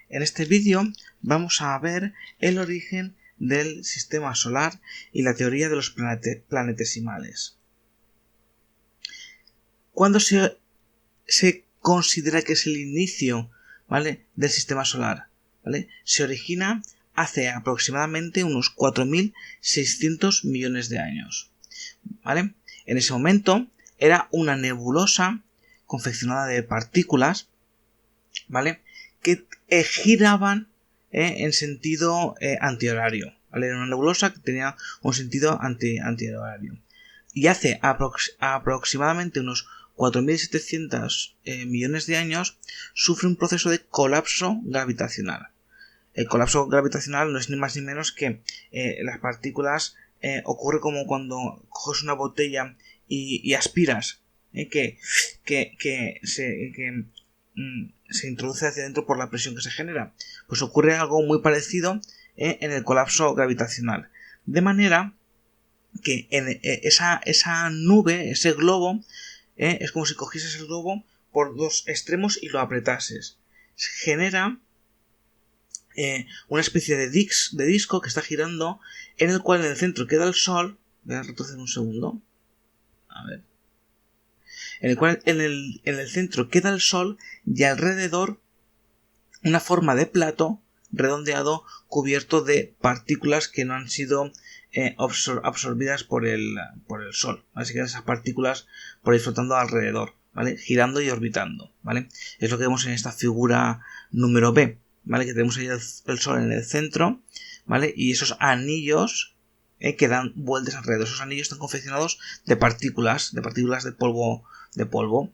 En este vídeo vamos a ver el origen del sistema solar y la teoría de los planetesimales. ¿Cuándo se considera que es el inicio, ¿vale?, del sistema solar? ¿Vale? Se origina hace aproximadamente unos 4.600 millones de años. ¿Vale? En ese momento era una nebulosa confeccionada de partículas, ¿vale?, que giraban en sentido antihorario. ¿Vale? Era una nebulosa que tenía un sentido antihorario. Y hace aproximadamente unos 4.700 millones de años sufre un proceso de colapso gravitacional. El colapso gravitacional no es ni más ni menos que las partículas ocurre como cuando coges una botella y aspiras, que se introduce hacia adentro por la presión que se genera. Pues ocurre algo muy parecido en el colapso gravitacional. De manera que en esa nube, ese globo, es como si cogieses el globo por dos extremos y lo apretases. Se genera una especie de disco que está girando, en el cual en el centro queda el Sol. Voy a retroceder un segundo. A ver. En el cual en el centro queda el Sol y alrededor una forma de plato redondeado cubierto de partículas que no han sido absorbidas por el Sol. Así que esas partículas por ahí flotando alrededor, ¿vale?, girando y orbitando, ¿vale? Es lo que vemos en esta figura número B, ¿vale? Que tenemos ahí el Sol en el centro, ¿vale? Y esos anillos que dan vueltas alrededor. Esos anillos están confeccionados de partículas de polvo,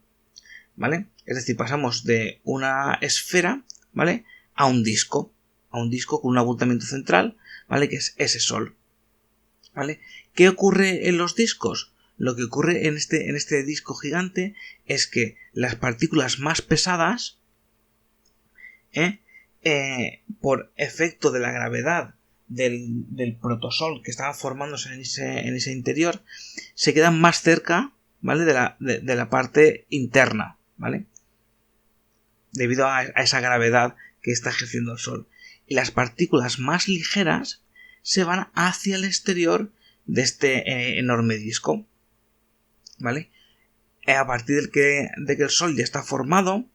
¿vale? Es decir, pasamos de una esfera, ¿vale?, a un disco con un abultamiento central, ¿vale?, que es ese Sol, ¿vale? ¿Qué ocurre en los discos? Lo que ocurre en este disco gigante es que las partículas más pesadas, por efecto de la gravedad del protosol que estaba formándose en ese interior, se quedan más cerca, ¿vale?, de la parte interna, ¿vale?, debido a esa gravedad que está ejerciendo el Sol. Y las partículas más ligeras se van hacia el exterior de este enorme disco, ¿vale? A partir de que el Sol ya está formado,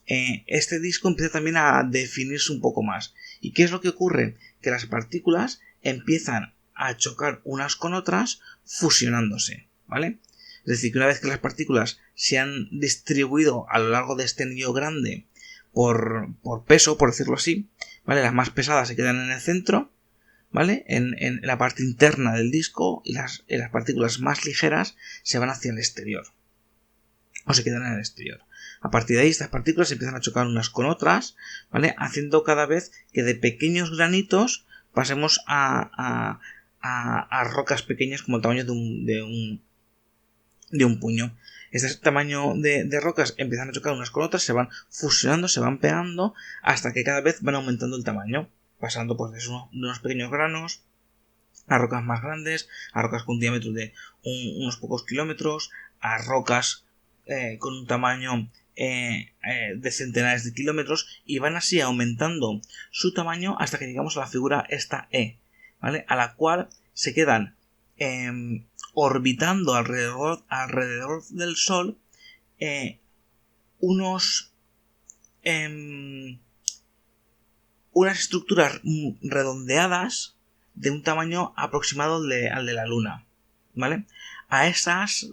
este disco empieza también a definirse un poco más. ¿Y qué es lo que ocurre? Que las partículas empiezan a chocar unas con otras fusionándose, ¿vale? Es decir, que una vez que las partículas se han distribuido a lo largo de este anillo grande por peso, por decirlo así, ¿vale?, las más pesadas se quedan en el centro, ¿vale?, en la parte interna del disco, y las partículas más ligeras se van hacia el exterior, o se quedan en el exterior. A partir de ahí estas partículas empiezan a chocar unas con otras, ¿vale?, haciendo cada vez que de pequeños granitos pasemos a rocas pequeñas como el tamaño de un puño. Este tamaño de rocas empiezan a chocar unas con otras, se van fusionando, se van pegando, hasta que cada vez van aumentando el tamaño, pasando pues de unos pequeños granos a rocas más grandes, a rocas con un diámetro de unos pocos kilómetros, a rocas con un tamaño de centenares de kilómetros, y van así aumentando su tamaño hasta que llegamos a la figura esta E, ¿vale?, a la cual se quedan orbitando alrededor del Sol unas estructuras redondeadas de un tamaño aproximado al de la Luna, ¿vale? A esas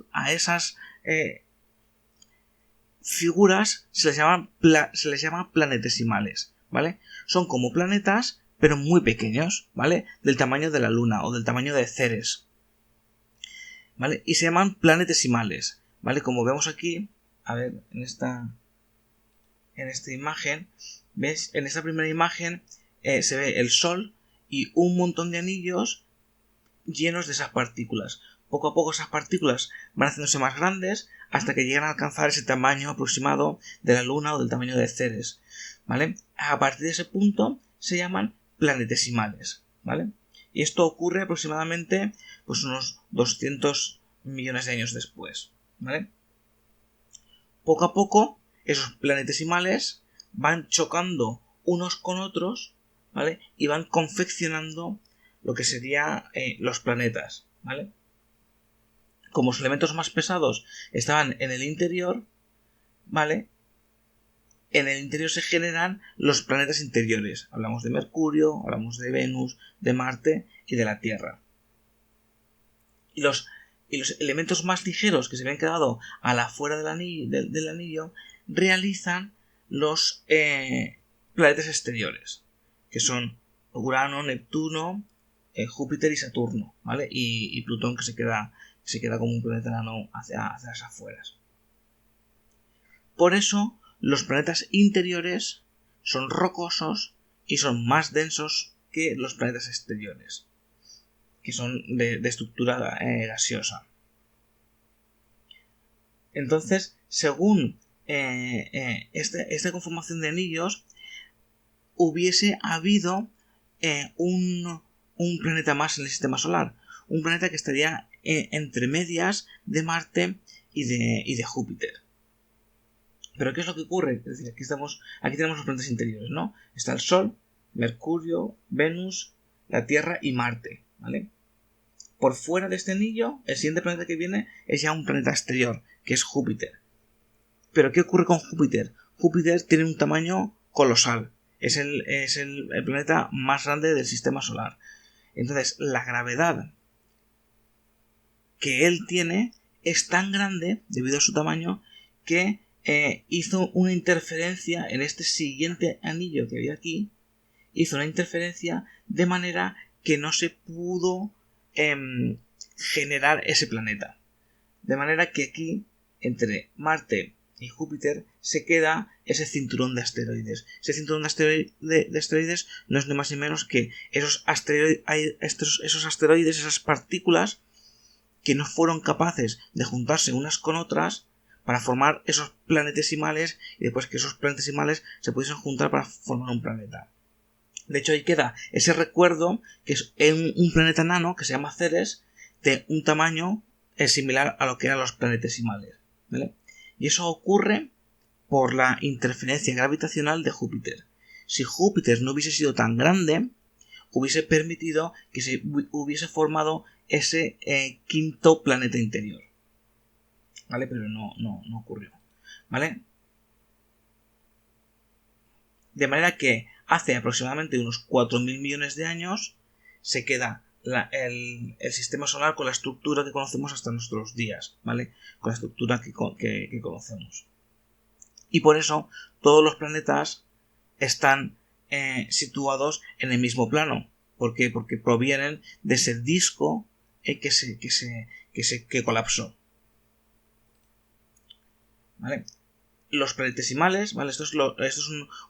figuras se les llama planetesimales, ¿vale? Son como planetas, pero muy pequeños, ¿vale?, del tamaño de la Luna o del tamaño de Ceres, ¿vale? Y se llaman planetesimales, ¿vale? Como vemos aquí, a ver, en esta imagen, ¿ves? En esta primera imagen se ve el Sol y un montón de anillos llenos de esas partículas. Poco a poco esas partículas van haciéndose más grandes hasta que llegan a alcanzar ese tamaño aproximado de la Luna o del tamaño de Ceres, ¿vale? A partir de ese punto se llaman planetesimales, ¿vale? Y esto ocurre aproximadamente pues unos 200 millones de años después, ¿vale? Poco a poco esos planetesimales van chocando unos con otros, ¿vale? Y van confeccionando lo que serían los planetas, ¿vale? Como los elementos más pesados estaban en el interior, ¿vale? En el interior se generan los planetas interiores. Hablamos de Mercurio, hablamos de Venus, de Marte y de la Tierra. Y los elementos más ligeros que se habían quedado a la afuera del anillo realizan los planetas exteriores, que son Urano, Neptuno, Júpiter y Saturno, ¿vale? Y Plutón, que se queda como un planeta enano hacia las afueras. Por eso los planetas interiores son rocosos y son más densos que los planetas exteriores, que son de estructura gaseosa. Entonces, según esta conformación de anillos, hubiese habido un planeta más en el sistema solar, un planeta que estaría entre medias de Marte y de Júpiter. Pero ¿qué es lo que ocurre? Es decir, aquí tenemos los planetas interiores, ¿no? Está el Sol, Mercurio, Venus, la Tierra y Marte, ¿vale? Por fuera de este anillo, el siguiente planeta que viene es ya un planeta exterior, que es Júpiter. ¿Pero qué ocurre con Júpiter? Júpiter tiene un tamaño colosal. Es el planeta más grande del sistema solar. Entonces, la gravedad que él tiene es tan grande, debido a su tamaño, que hizo una interferencia en este siguiente anillo que había aquí. Hizo una interferencia de manera que no se pudo generar ese planeta. De manera que aquí, entre Marte y Júpiter, se queda ese cinturón de asteroides. Ese cinturón de asteroides no es ni más ni menos que esos asteroides, esas partículas que no fueron capaces de juntarse unas con otras para formar esos planetesimales, y después que esos planetesimales se pudiesen juntar para formar un planeta. De hecho, ahí queda ese recuerdo, que es un planeta nano que se llama Ceres, de un tamaño similar a lo que eran los planetesimales, ¿vale? Y eso ocurre por la interferencia gravitacional de Júpiter. Si Júpiter no hubiese sido tan grande, hubiese permitido que se hubiese formado ese quinto planeta interior, ¿vale? Pero no ocurrió, ¿vale? De manera que hace aproximadamente unos 4.000 millones de años se queda el sistema solar con la estructura que conocemos hasta nuestros días, ¿vale? Con la estructura que conocemos. Y por eso todos los planetas están situados en el mismo plano. ¿Por qué? Porque provienen de ese disco que colapsó, ¿vale? Los planetesimales, ¿vale? Esto es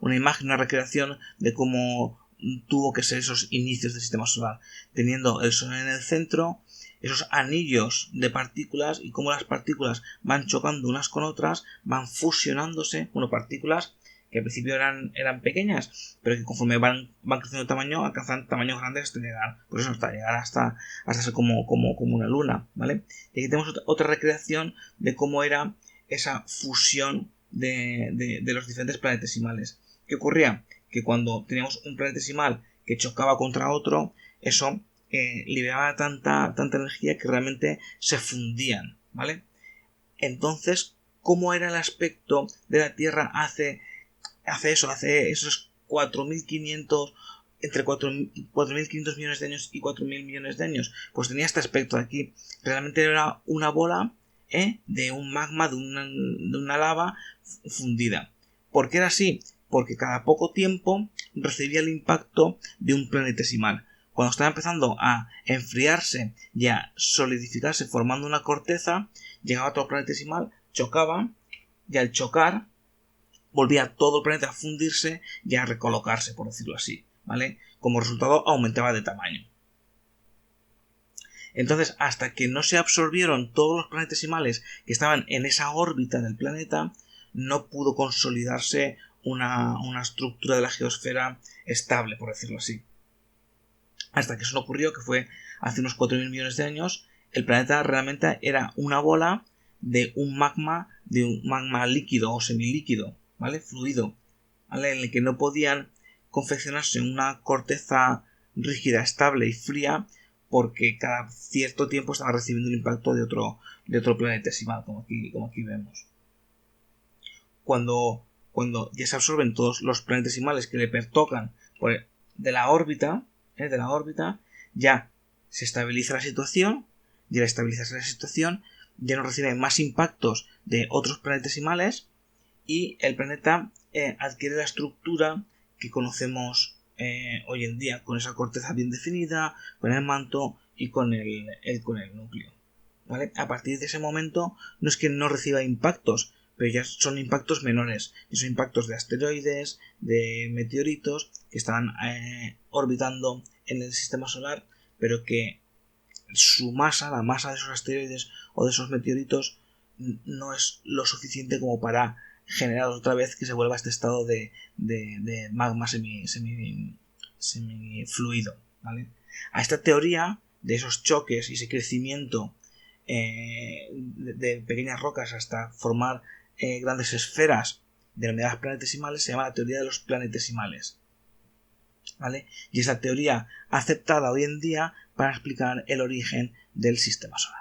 una imagen, una recreación de cómo tuvo que ser esos inicios del sistema solar, teniendo el Sol en el centro, esos anillos de partículas, y cómo las partículas van chocando unas con otras, van fusionándose, partículas que al principio eran pequeñas, pero que conforme van creciendo de tamaño, alcanzan tamaños grandes hasta llegar, pues eso, hasta llegar hasta ser como una luna, ¿vale? Y aquí tenemos otra recreación de cómo era esa fusión de los diferentes planetesimales. ¿Qué ocurría? Que cuando teníamos un planetesimal que chocaba contra otro, eso liberaba tanta energía que realmente se fundían, ¿vale? Entonces, ¿cómo era el aspecto de la Tierra hace esos 4.500, entre 4.500 millones de años y 4.000 millones de años? Pues tenía este aspecto de aquí. Realmente era una bola de un magma, de una lava fundida. ¿Por qué era así? Porque cada poco tiempo recibía el impacto de un planetesimal. Cuando estaba empezando a enfriarse y a solidificarse formando una corteza, llegaba otro planetesimal, chocaba, y al chocar volvía todo el planeta a fundirse y a recolocarse, por decirlo así, ¿vale? Como resultado aumentaba de tamaño. Entonces, hasta que no se absorbieron todos los planetesimales que estaban en esa órbita del planeta, no pudo consolidarse una estructura de la geosfera estable, por decirlo así. Hasta que eso no ocurrió, que fue hace unos 4.000 millones de años, el planeta realmente era una bola de un magma líquido o semilíquido, ¿vale? Fluido, ¿vale? En el que no podían confeccionarse una corteza rígida, estable y fría, porque cada cierto tiempo estaba recibiendo el impacto de otro planetesimal, como aquí vemos. Cuando ya se absorben todos los planetesimales que le pertocan de la órbita, ya se estabiliza la situación, y al estabilizarse la situación ya no recibe más impactos de otros planetesimales y el planeta adquiere la estructura que conocemos hoy en día, con esa corteza bien definida, con el manto y con el núcleo. ¿Vale? A partir de ese momento no es que no reciba impactos, pero ya son impactos menores, y son impactos de asteroides, de meteoritos que están orbitando en el sistema solar, pero que su masa, la masa de esos asteroides o de esos meteoritos, no es lo suficiente como para generar otra vez que se vuelva a este estado de magma semifluido, ¿vale? A esta teoría de esos choques y ese crecimiento de pequeñas rocas hasta formar grandes esferas denominadas planetesimales se llama la teoría de los planetesimales, ¿vale? Y es la teoría aceptada hoy en día para explicar el origen del sistema solar.